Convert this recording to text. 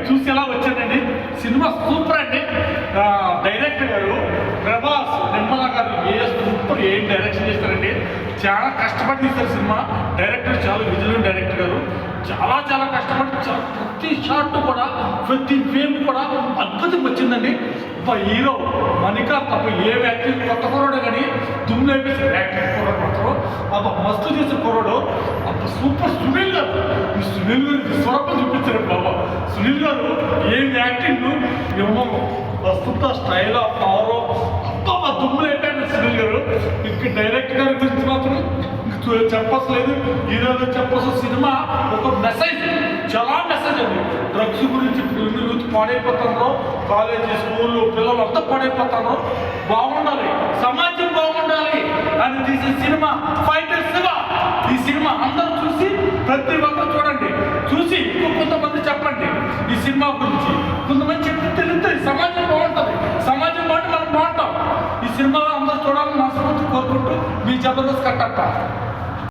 చూసి ఎలా వచ్చానండి. సినిమా సూపర్ అండి. డైరెక్టర్ గారు ప్రభాస్ నిర్మలా గారు సూపర్ ఏం డైరెక్షన్ చేస్తారండి. చాలా కష్టపడి తీస్తారు సినిమా. డైరెక్టర్ చాలా విజిలెంట్ డైరెక్టర్ గారు చాలా చాలా కష్టపడి ప్రతి షాట్ కూడా ప్రతి ఫ్రేమ్ కూడా అద్భుతంగా వచ్చిందండి. హీరో మణికాంత్ తప్ప ఏ యాక్టింగ్ కొత్త కుర్రాడు కానీ దుమ్ము లేపేసి యాక్టింగ్ కుర్రాడు మాత్రం మస్తు చేసే కుర్రాడు సూపర్. సునీల్ గారు సునీల్ గారు స్వరూపం చూపించారు బాబా. సునీల్ గారు ఏం యాక్టింగ్ ఏమో ప్రస్తుత స్టైల్ ఆఫ్ పవర్ అంతా దుమ్ము లేపాడు సునీల్ గారు. ఇంక డైరెక్టర్ గారి గురించి మాత్రం చెప్పలేదు, హీరోగా చెప్పాల్సిన సినిమా ఒక మెసేజ్, చాలా మెసేజ్ అండి. డ్రగ్స్ గురించి యూత్ పాడైపోతారో, కాలేజీ స్కూళ్ళు పిల్లలు అంతా పాడైపోతారో, బాగుండాలి సమాజం బాగుండాలి అని తీసే సినిమా ఫైటర్ శివ. ఈ సినిమా అందరూ చూసి ప్రతి ఒక్కరు చూడండి, చూసి కొంతమంది చెప్పండి ఈ సినిమా గురించి. కొంతమంది చెప్పి తెలుస్తుంది సమాజం బాగుంటుంది, సమాజం బాగుంటే మనం బాగుంటాం. ఈ సినిమాలో అందరూ చూడాలని మనస్ఫూర్తి కోరుకుంటూ మీ జబర్దస్త్ కట్టప్ప.